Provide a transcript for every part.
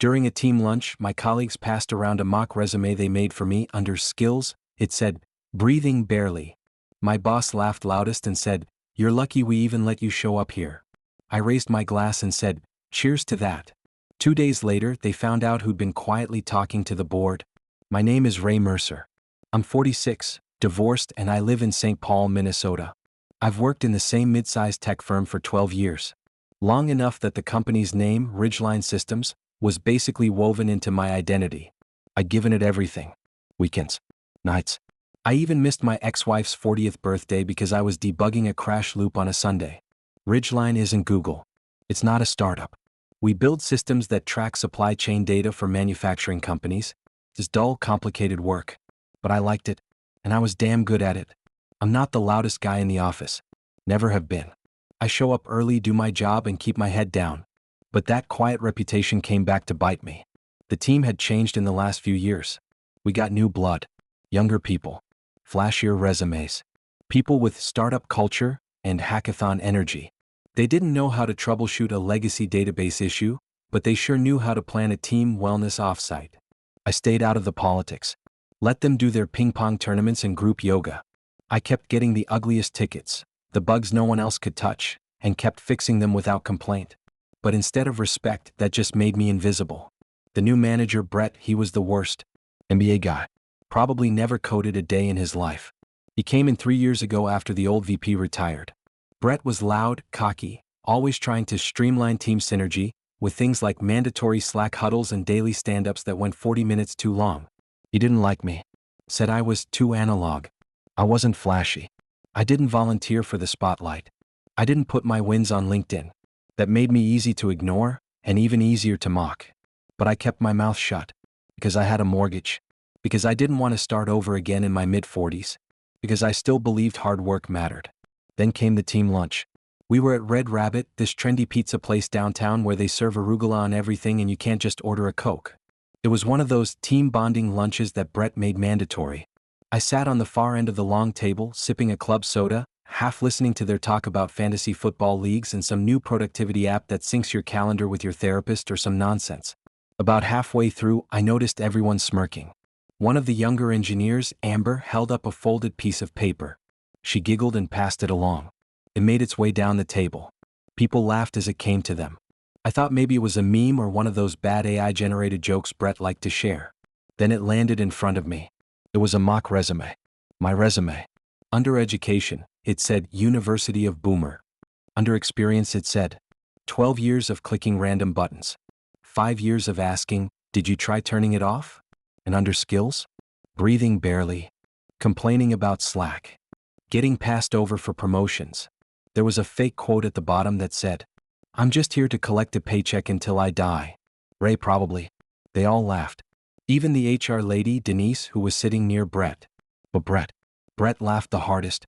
During a team lunch, my colleagues passed around a mock resume they made for me. Under skills, it said, breathing barely. My boss laughed loudest and said, "You're lucky we even let you show up here." I raised my glass and said, "Cheers to that." 2 days later, they found out who'd been quietly talking to the board. My name is Ray Mercer. I'm 46, divorced, and I live in St. Paul, Minnesota. I've worked in the same mid-sized tech firm for 12 years. Long enough that the company's name, Ridgeline Systems, was basically woven into my identity. I'd given it everything. Weekends. Nights. I even missed my ex-wife's 40th birthday because I was debugging a crash loop on a Sunday. Ridgeline isn't Google. It's not a startup. We build systems that track supply chain data for manufacturing companies. It's dull, complicated work. But I liked it, and I was damn good at it. I'm not the loudest guy in the office. Never have been. I show up early, do my job, and keep my head down. But that quiet reputation came back to bite me. The team had changed in the last few years. We got new blood, younger people, flashier resumes, people with startup culture and hackathon energy. They didn't know how to troubleshoot a legacy database issue, but they sure knew how to plan a team wellness offsite. I stayed out of the politics. Let them do their ping-pong tournaments and group yoga. I kept getting the ugliest tickets, the bugs no one else could touch, and kept fixing them without complaint. But instead of respect, that just made me invisible. The new manager, Brett, he was the worst. MBA guy. Probably never coded a day in his life. He came in 3 years ago after the old VP retired. Brett was loud, cocky, always trying to streamline team synergy, with things like mandatory Slack huddles and daily stand-ups that went 40 minutes too long. He didn't like me. Said I was too analog. I wasn't flashy. I didn't volunteer for the spotlight. I didn't put my wins on LinkedIn. That made me easy to ignore, and even easier to mock. But I kept my mouth shut. Because I had a mortgage. Because I didn't want to start over again in my mid-40s. Because I still believed hard work mattered. Then came the team lunch. We were at Red Rabbit, this trendy pizza place downtown where they serve arugula on everything and you can't just order a Coke. It was one of those team bonding lunches that Brett made mandatory. I sat on the far end of the long table, sipping a club soda, half listening to their talk about fantasy football leagues and some new productivity app that syncs your calendar with your therapist or some nonsense. About halfway through, I noticed everyone smirking. One of the younger engineers, Amber, held up a folded piece of paper. She giggled and passed it along. It made its way down the table. People laughed as it came to them. I thought maybe it was a meme or one of those bad AI-generated jokes Brett liked to share. Then it landed in front of me. It was a mock resume. My resume. Under education, it said University of Boomer. Under experience, it said 12 years of clicking random buttons. 5 years of asking, "Did you try turning it off?" And under skills? Breathing barely. Complaining about Slack. Getting passed over for promotions. There was a fake quote at the bottom that said, "I'm just here to collect a paycheck until I die." Ray probably. They all laughed. Even the HR lady, Denise, who was sitting near Brett. But Brett laughed the hardest.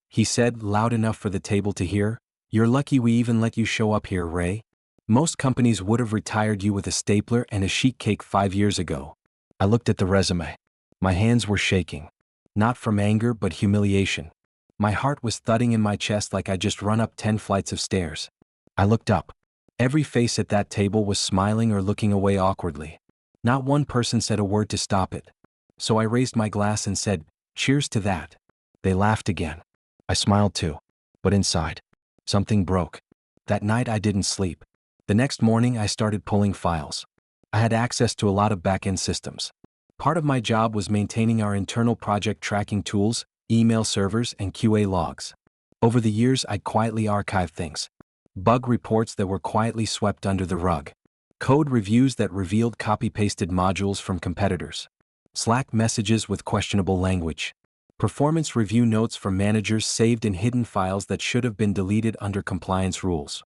He said, loud enough for the table to hear, "You're lucky we even let you show up here, Ray. Most companies would have retired you with a stapler and a sheet cake 5 years ago." I looked at the resume. My hands were shaking. Not from anger, but humiliation. My heart was thudding in my chest like I'd just run up 10 flights of stairs. I looked up. Every face at that table was smiling or looking away awkwardly. Not one person said a word to stop it. So I raised my glass and said, "Cheers to that." They laughed again. I smiled too. But inside, something broke. That night I didn't sleep. The next morning I started pulling files. I had access to a lot of back-end systems. Part of my job was maintaining our internal project tracking tools, email servers, and QA logs. Over the years, I'd quietly archived things. Bug reports that were quietly swept under the rug. Code reviews that revealed copy-pasted modules from competitors. Slack messages with questionable language. Performance review notes from managers saved in hidden files that should have been deleted under compliance rules.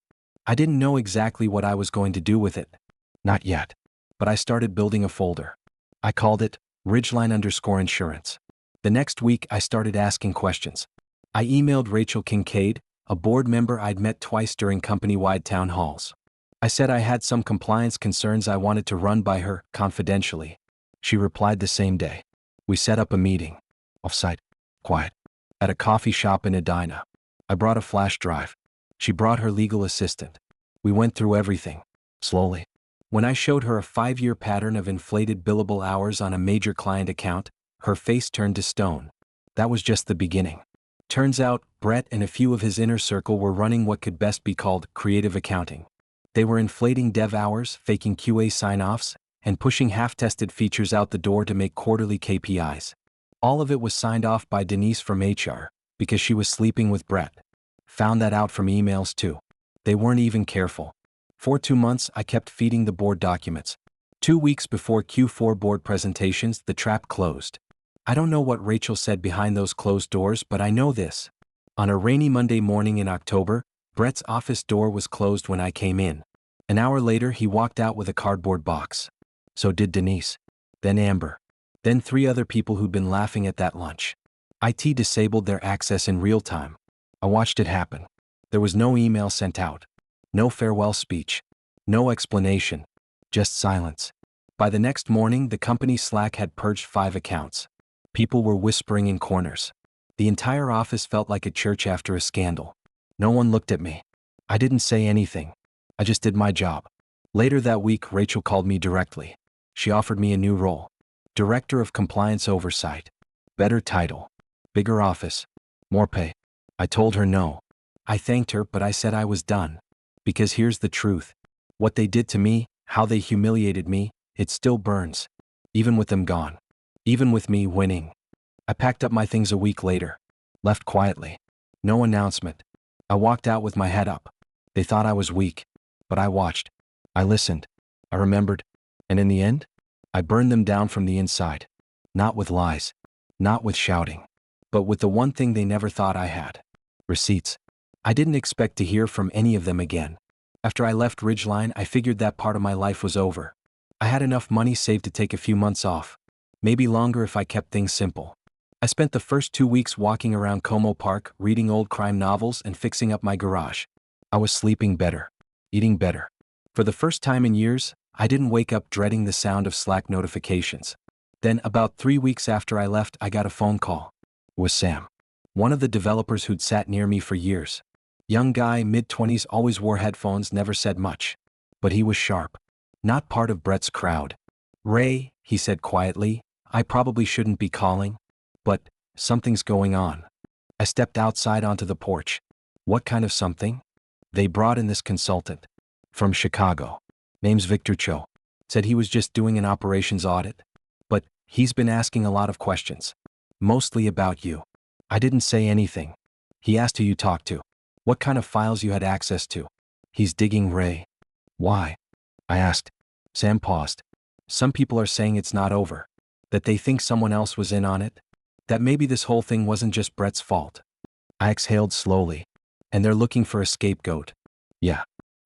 I didn't know exactly what I was going to do with it. Not yet. But I started building a folder. I called it Ridgeline_insurance. The next week, I started asking questions. I emailed Rachel Kincaid, a board member I'd met twice during company-wide town halls. I said I had some compliance concerns I wanted to run by her, confidentially. She replied the same day. We set up a meeting. Off-site. Quiet. At a coffee shop in Edina. I brought a flash drive. She brought her legal assistant. We went through everything. Slowly. When I showed her a 5-year pattern of inflated billable hours on a major client account, her face turned to stone. That was just the beginning. Turns out, Brett and a few of his inner circle were running what could best be called creative accounting. They were inflating dev hours, faking QA sign-offs, and pushing half-tested features out the door to make quarterly KPIs. All of it was signed off by Denise from HR, because she was sleeping with Brett. Found that out from emails too. They weren't even careful. For 2 months, I kept feeding the board documents. 2 weeks before Q4 board presentations, the trap closed. I don't know what Rachel said behind those closed doors, but I know this. On a rainy Monday morning in October, Brett's office door was closed when I came in. An hour later, he walked out with a cardboard box. So did Denise. Then Amber. Then 3 other people who'd been laughing at that lunch. IT disabled their access in real time. I watched it happen. There was no email sent out. No farewell speech. No explanation. Just silence. By the next morning, the company Slack had purged 5 accounts. People were whispering in corners. The entire office felt like a church after a scandal. No one looked at me. I didn't say anything. I just did my job. Later that week, Rachel called me directly. She offered me a new role. Director of Compliance Oversight. Better title. Bigger office. More pay. I told her no. I thanked her, but I said I was done. Because here's the truth. What they did to me, how they humiliated me, it still burns. Even with them gone. Even with me winning. I packed up my things a week later. Left quietly. No announcement. I walked out with my head up. They thought I was weak. But I watched. I listened. I remembered. And in the end, I burned them down from the inside. Not with lies. Not with shouting. But with the one thing they never thought I had. Receipts. I didn't expect to hear from any of them again. After I left Ridgeline, I figured that part of my life was over. I had enough money saved to take a few months off. Maybe longer if I kept things simple. I spent the first 2 weeks walking around Como Park, reading old crime novels and fixing up my garage. I was sleeping better. Eating better. For the first time in years, I didn't wake up dreading the sound of Slack notifications. Then, about 3 weeks after I left, I got a phone call. It was Sam. One of the developers who'd sat near me for years. Young guy, mid-20s, always wore headphones, never said much. But he was sharp. Not part of Brett's crowd. Ray, he said quietly, I probably shouldn't be calling. But, something's going on. I stepped outside onto the porch. What kind of something? They brought in this consultant. From Chicago. Name's Victor Cho. Said he was just doing an operations audit. But, he's been asking a lot of questions. Mostly about you. I didn't say anything. He asked who you talked to. What kind of files you had access to. He's digging Ray. Why? I asked. Sam paused. Some people are saying it's not over. That they think someone else was in on it. That maybe this whole thing wasn't just Brett's fault. I exhaled slowly. And they're looking for a scapegoat. Yeah.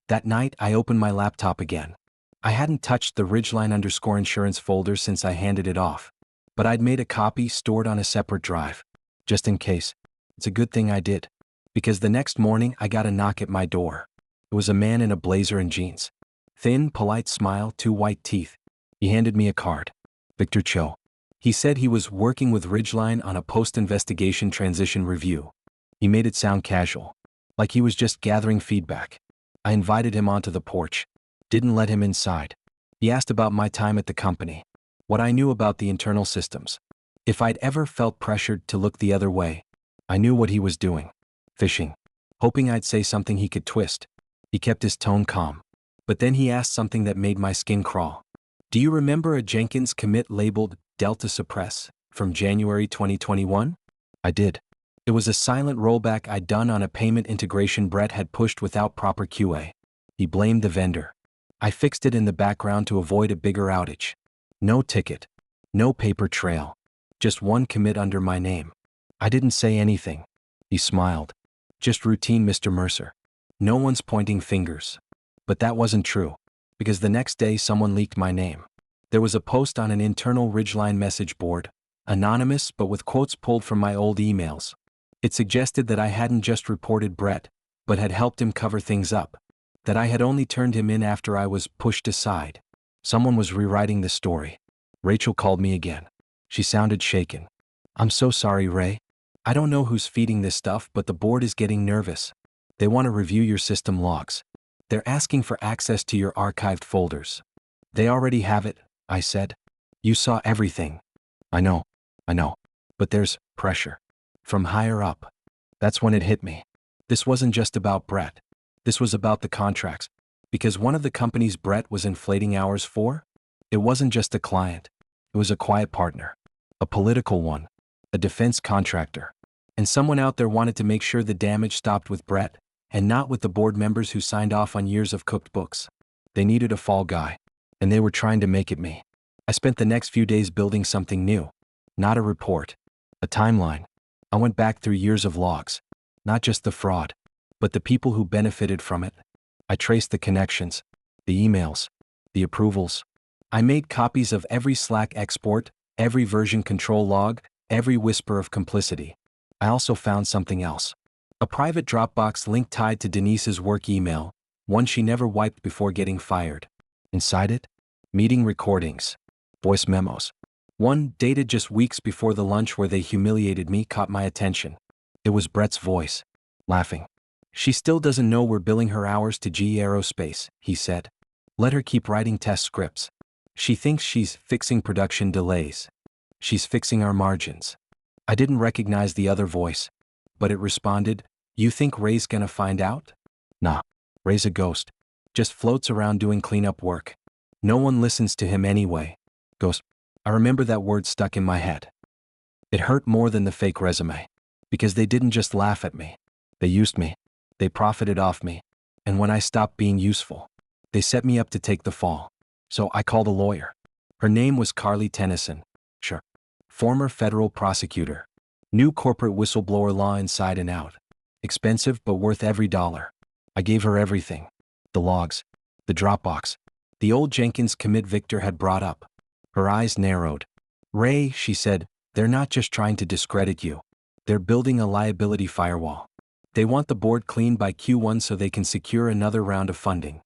That night, I opened my laptop again. I hadn't touched the Ridgeline_insurance folder since I handed it off. But I'd made a copy stored on a separate drive. Just in case. It's a good thing I did. Because the next morning, I got a knock at my door. It was a man in a blazer and jeans. Thin, polite smile, 2 white teeth. He handed me a card. Victor Cho. He said he was working with Ridgeline on a post-investigation transition review. He made it sound casual. Like he was just gathering feedback. I invited him onto the porch. Didn't let him inside. He asked about my time at the company. What I knew about the internal systems. If I'd ever felt pressured to look the other way. I knew what he was doing. Fishing. Hoping I'd say something he could twist. He kept his tone calm. But then he asked something that made my skin crawl. Do you remember a Jenkins commit labeled Delta Suppress from January 2021? I did. It was a silent rollback I'd done on a payment integration Brett had pushed without proper QA. He blamed the vendor. I fixed it in the background to avoid a bigger outage. No ticket. No paper trail. Just one commit under my name. I didn't say anything. He smiled. Just routine, Mr. Mercer. No one's pointing fingers. But that wasn't true. Because the next day someone leaked my name. There was a post on an internal Ridgeline message board. Anonymous but with quotes pulled from my old emails. It suggested that I hadn't just reported Brett, but had helped him cover things up. That I had only turned him in after I was pushed aside. Someone was rewriting the story. Rachel called me again. She sounded shaken. I'm so sorry, Ray. I don't know who's feeding this stuff, but the board is getting nervous. They want to review your system logs. They're asking for access to your archived folders. They already have it, I said. You saw everything. I know. But there's pressure. From higher up. That's when it hit me. This wasn't just about Brett. This was about the contracts. Because one of the companies Brett was inflating hours for? It wasn't just a client. It was a quiet partner. A political one. A defense contractor. And someone out there wanted to make sure the damage stopped with Brett, and not with the board members who signed off on years of cooked books. They needed a fall guy. And they were trying to make it me. I spent the next few days building something new. Not a report. A timeline. I went back through years of logs. Not just the fraud, but the people who benefited from it. I traced the connections, the emails, the approvals. I made copies of every Slack export, every version control log, every whisper of complicity. I also found something else. A private Dropbox link tied to Denise's work email, one she never wiped before getting fired. Inside it, meeting recordings, voice memos. One, dated just weeks before the lunch where they humiliated me, caught my attention. It was Brett's voice, laughing. She still doesn't know we're billing her hours to GE Aerospace, he said. Let her keep writing test scripts. She thinks she's fixing production delays. She's fixing our margins. I didn't recognize the other voice, but it responded, You think Ray's gonna find out? Nah, Ray's a ghost. Just floats around doing cleanup work. No one listens to him anyway. Ghost. I remember that word stuck in my head. It hurt more than the fake resume. Because they didn't just laugh at me. They used me. They profited off me. And when I stopped being useful, they set me up to take the fall. So I called a lawyer. Her name was Carly Tennyson. Sure. Former federal prosecutor. Knew corporate whistleblower law inside and out. Expensive but worth every dollar. I gave her everything. The logs. The Dropbox. The old Jenkins commit Victor had brought up. Her eyes narrowed. Ray, she said, they're not just trying to discredit you. They're building a liability firewall. They want the board clean by Q1 so they can secure another round of funding.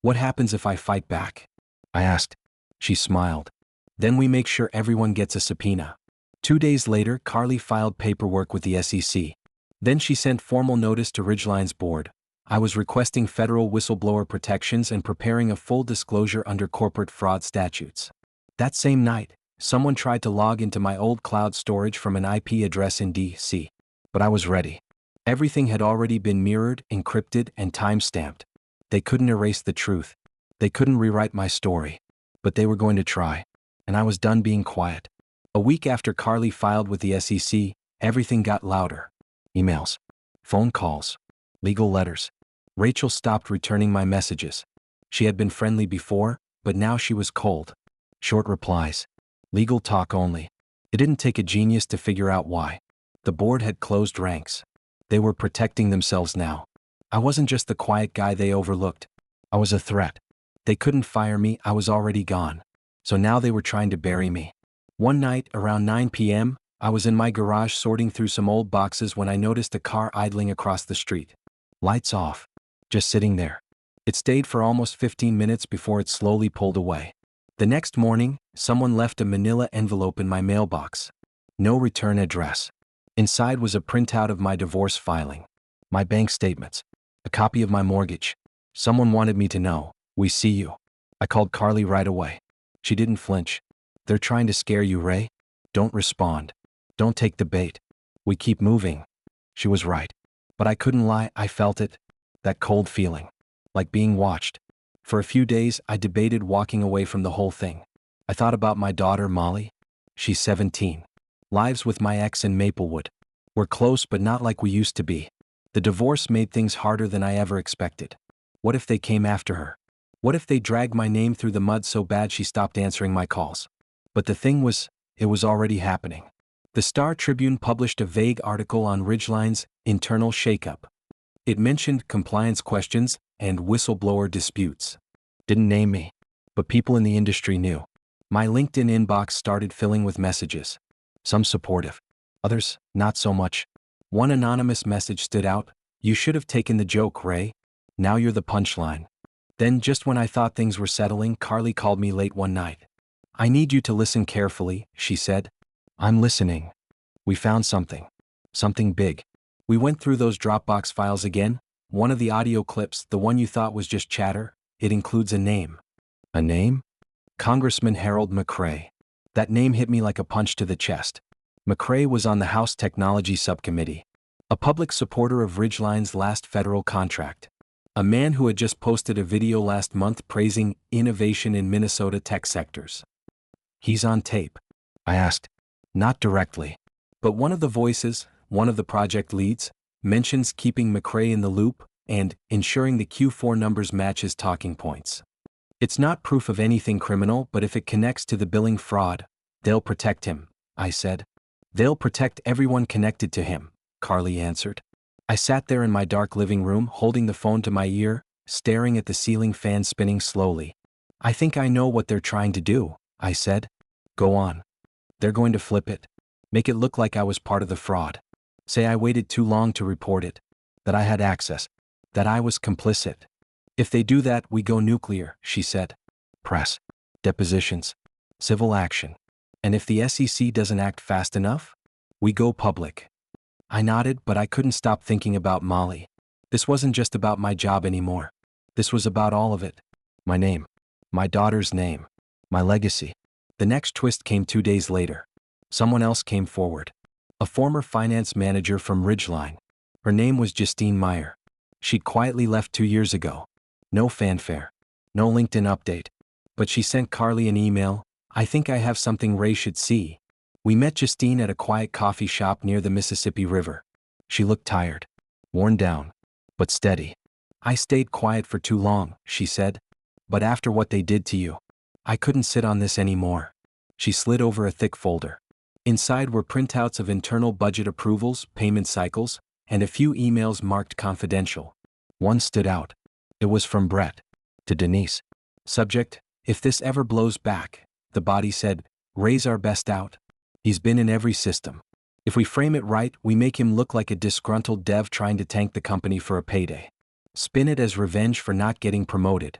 What happens if I fight back? I asked. She smiled. Then we make sure everyone gets a subpoena. 2 days later, Carly filed paperwork with the SEC. Then she sent formal notice to Ridgeline's board. I was requesting federal whistleblower protections and preparing a full disclosure under corporate fraud statutes. That same night, someone tried to log into my old cloud storage from an IP address in DC. But I was ready. Everything had already been mirrored, encrypted, and time-stamped. They couldn't erase the truth. They couldn't rewrite my story. But they were going to try. And I was done being quiet. A week after Carly filed with the SEC, everything got louder. Emails. Phone calls. Legal letters. Rachel stopped returning my messages. She had been friendly before, but now she was cold. Short replies. Legal talk only. It didn't take a genius to figure out why. The board had closed ranks. They were protecting themselves now. I wasn't just the quiet guy they overlooked. I was a threat. They couldn't fire me, I was already gone. So now they were trying to bury me. One night, around 9 p.m., I was in my garage sorting through some old boxes when I noticed a car idling across the street. Lights off. Just sitting there. It stayed for almost 15 minutes before it slowly pulled away. The next morning, someone left a manila envelope in my mailbox. No return address. Inside was a printout of my divorce filing, my bank statements, a copy of my mortgage. Someone wanted me to know, we see you. I called Carly right away. She didn't flinch. They're trying to scare you, Ray. Don't respond. Don't take the bait. We keep moving. She was right. But I couldn't lie, I felt it. That cold feeling. Like being watched. For a few days, I debated walking away from the whole thing. I thought about my daughter, Molly. She's 17. Lives with my ex in Maplewood. We're close but not like we used to be. The divorce made things harder than I ever expected. What if they came after her? What if they dragged my name through the mud so bad she stopped answering my calls? But the thing was, it was already happening. The Star Tribune published a vague article on Ridgeline's internal shakeup. It mentioned compliance questions and whistleblower disputes. Didn't name me, but people in the industry knew. My LinkedIn inbox started filling with messages. Some supportive. Others, not so much. One anonymous message stood out. You should have taken the joke, Ray. Now you're the punchline. Then just when I thought things were settling, Carly called me late one night. I need you to listen carefully, she said. I'm listening. We found something. Something big. We went through those Dropbox files again. One of the audio clips, the one you thought was just chatter, it includes a name. A name? Congressman Harold McRae. That name hit me like a punch to the chest. McRae was on the House Technology Subcommittee, a public supporter of Ridgeline's last federal contract. A man who had just posted a video last month praising innovation in Minnesota tech sectors. He's on tape? I asked. Not directly. But one of the voices, one of the project leads, mentions keeping McRae in the loop and ensuring the Q4 numbers match his talking points. It's not proof of anything criminal, but if it connects to the billing fraud, they'll protect him, I said. They'll protect everyone connected to him, Carly answered. I sat there in my dark living room holding the phone to my ear, staring at the ceiling fan spinning slowly. I think I know what they're trying to do, I said. Go on. They're going to flip it. Make it look like I was part of the fraud. Say I waited too long to report it. That I had access. That I was complicit. If they do that, we go nuclear, she said. Press. Depositions. Civil action. And if the SEC doesn't act fast enough, we go public. I nodded, but I couldn't stop thinking about Molly. This wasn't just about my job anymore. This was about all of it. My name. My daughter's name. My legacy. The next twist came 2 days later. Someone else came forward. A former finance manager from Ridgeline. Her name was Justine Meyer. She'd quietly left 2 years ago. No fanfare. No LinkedIn update. But she sent Carly an email. I think I have something Ray should see. We met Justine at a quiet coffee shop near the Mississippi River. She looked tired. Worn down. But steady. I stayed quiet for too long, she said. But after what they did to you, I couldn't sit on this anymore. She slid over a thick folder. Inside were printouts of internal budget approvals, payment cycles, and a few emails marked confidential. One stood out. It was from Brett. To Denise. Subject, if this ever blows back, the body said, Ray's our best out. He's been in every system. If we frame it right, we make him look like a disgruntled dev trying to tank the company for a payday. Spin it as revenge for not getting promoted.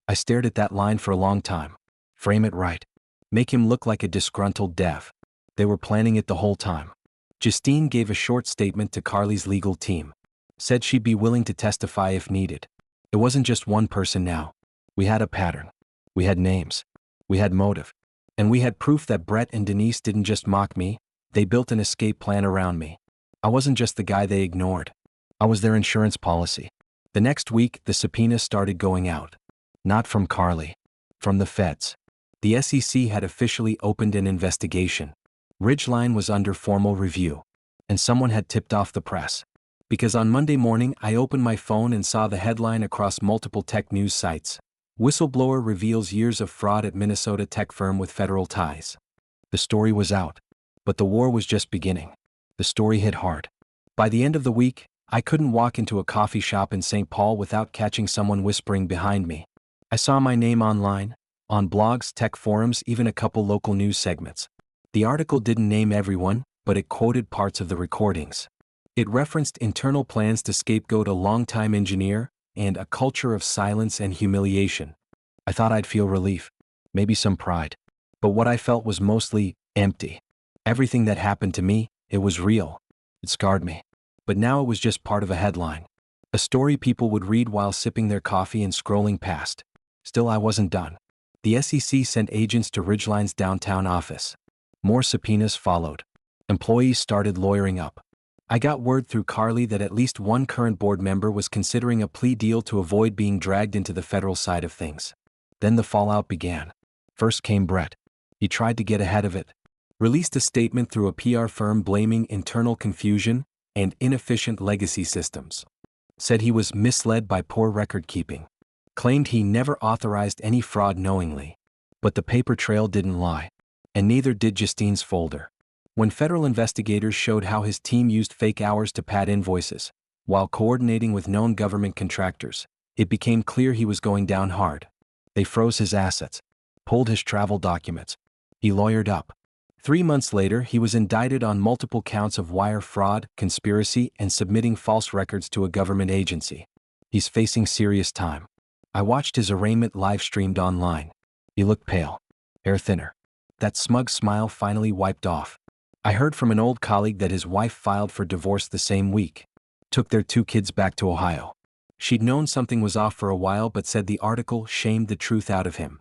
I stared at that line for a long time. Frame it right. Make him look like a disgruntled dev. They were planning it the whole time. Justine gave a short statement to Carly's legal team. Said she'd be willing to testify if needed. It wasn't just one person now. We had a pattern. We had names. We had motive. And we had proof that Brett and Denise didn't just mock me, they built an escape plan around me. I wasn't just the guy they ignored. I was their insurance policy. The next week, the subpoenas started going out. Not from Carly. From the feds. The SEC had officially opened an investigation. Ridgeline was under formal review. And someone had tipped off the press. Because on Monday morning, I opened my phone and saw the headline across multiple tech news sites. Whistleblower reveals years of fraud at Minnesota tech firm with federal ties. The story was out. But the war was just beginning. The story hit hard. By the end of the week, I couldn't walk into a coffee shop in St. Paul without catching someone whispering behind me. I saw my name online, on blogs, tech forums, even a couple local news segments. The article didn't name everyone, but it quoted parts of the recordings. It referenced internal plans to scapegoat a longtime engineer, and a culture of silence and humiliation. I thought I'd feel relief, maybe some pride. But what I felt was mostly empty. Everything that happened to me, it was real. It scarred me. But now it was just part of a headline. A story people would read while sipping their coffee and scrolling past. Still, I wasn't done. The SEC sent agents to Ridgeline's downtown office. More subpoenas followed. Employees started lawyering up. I got word through Carly that at least one current board member was considering a plea deal to avoid being dragged into the federal side of things. Then the fallout began. First came Brett. He tried to get ahead of it. Released a statement through a PR firm blaming internal confusion and inefficient legacy systems. Said he was misled by poor record keeping. Claimed he never authorized any fraud knowingly. But the paper trail didn't lie. And neither did Justine's folder. When federal investigators showed how his team used fake hours to pad invoices, while coordinating with known government contractors, it became clear he was going down hard. They froze his assets, pulled his travel documents. He lawyered up. 3 months later, he was indicted on multiple counts of wire fraud, conspiracy, and submitting false records to a government agency. He's facing serious time. I watched his arraignment live-streamed online. He looked pale, hair thinner. That smug smile finally wiped off. I heard from an old colleague that his wife filed for divorce the same week. Took their 2 kids back to Ohio. She'd known something was off for a while but said the article shamed the truth out of him.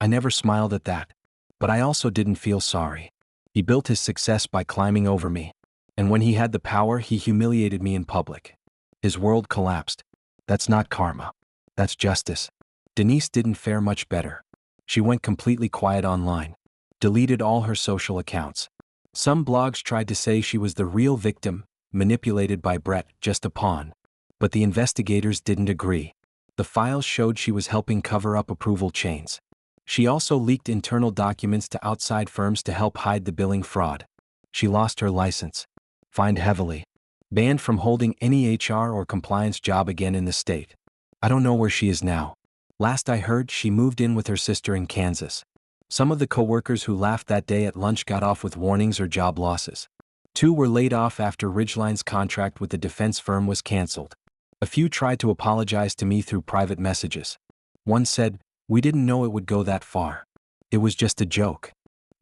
I never smiled at that. But I also didn't feel sorry. He built his success by climbing over me. And when he had the power, he humiliated me in public. His world collapsed. That's not karma. That's justice. Denise didn't fare much better. She went completely quiet online. Deleted all her social accounts. Some blogs tried to say she was the real victim, manipulated by Brett, just a pawn. But the investigators didn't agree. The files showed she was helping cover up approval chains. She also leaked internal documents to outside firms to help hide the billing fraud. She lost her license. Fined heavily. Banned from holding any HR or compliance job again in the state. I don't know where she is now. Last I heard, she moved in with her sister in Kansas. Some of the coworkers who laughed that day at lunch got off with warnings or job losses. 2 were laid off after Ridgeline's contract with the defense firm was canceled. A few tried to apologize to me through private messages. One said, "We didn't know it would go that far. It was just a joke."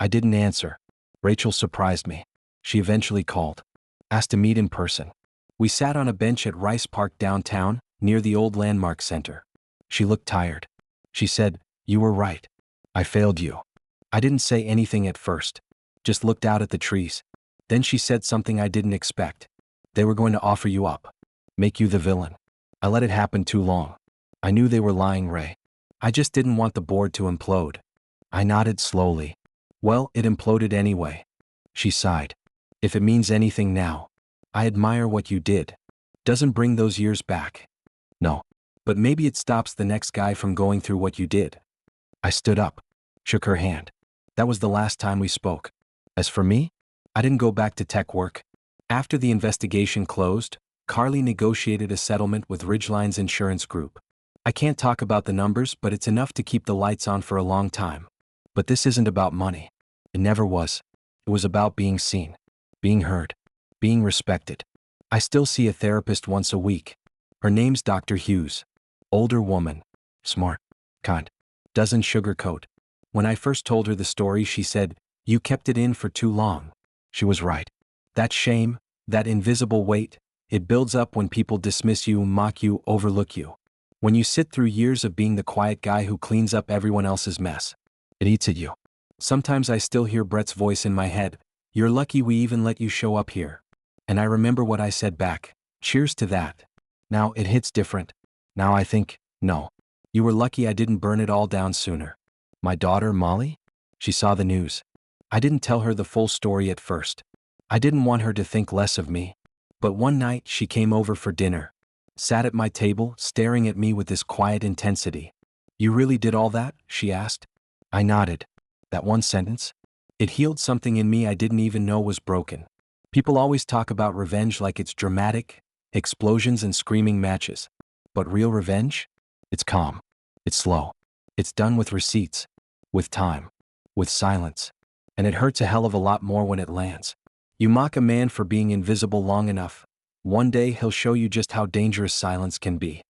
I didn't answer. Rachel surprised me. She eventually called. Asked to meet in person. We sat on a bench at Rice Park downtown, near the old Landmark Center. She looked tired. She said, "You were right. I failed you." I didn't say anything at first. Just looked out at the trees. Then she said something I didn't expect. "They were going to offer you up. Make you the villain." I let it happen too long. I knew they were lying, Ray. I just didn't want the board to implode. I nodded slowly. "Well, it imploded anyway." She sighed. "If it means anything now, I admire what you did. Doesn't bring those years back." "No. But maybe it stops the next guy from going through what you did." I stood up. Shook her hand. That was the last time we spoke. As for me, I didn't go back to tech work. After the investigation closed, Carly negotiated a settlement with Ridgeline's insurance group. I can't talk about the numbers, but it's enough to keep the lights on for a long time. But this isn't about money. It never was. It was about being seen, being heard, being respected. I still see a therapist once a week. Her name's Dr. Hughes. Older woman. Smart. Kind. Doesn't sugarcoat. When I first told her the story, she said, "You kept it in for too long." She was right. That shame, that invisible weight, it builds up when people dismiss you, mock you, overlook you. When you sit through years of being the quiet guy who cleans up everyone else's mess, it eats at you. Sometimes I still hear Brett's voice in my head, "You're lucky we even let you show up here." And I remember what I said back, "Cheers to that." Now it hits different. Now I think, no. You were lucky I didn't burn it all down sooner. My daughter, Molly? She saw the news. I didn't tell her the full story at first. I didn't want her to think less of me. But one night she came over for dinner. Sat at my table, staring at me with this quiet intensity. "You really did all that?" she asked. I nodded. That one sentence? It healed something in me I didn't even know was broken. People always talk about revenge like it's dramatic, explosions and screaming matches. But real revenge? It's calm. It's slow. It's done with receipts. With time. With silence. And it hurts a hell of a lot more when it lands. You mock a man for being invisible long enough. One day he'll show you just how dangerous silence can be.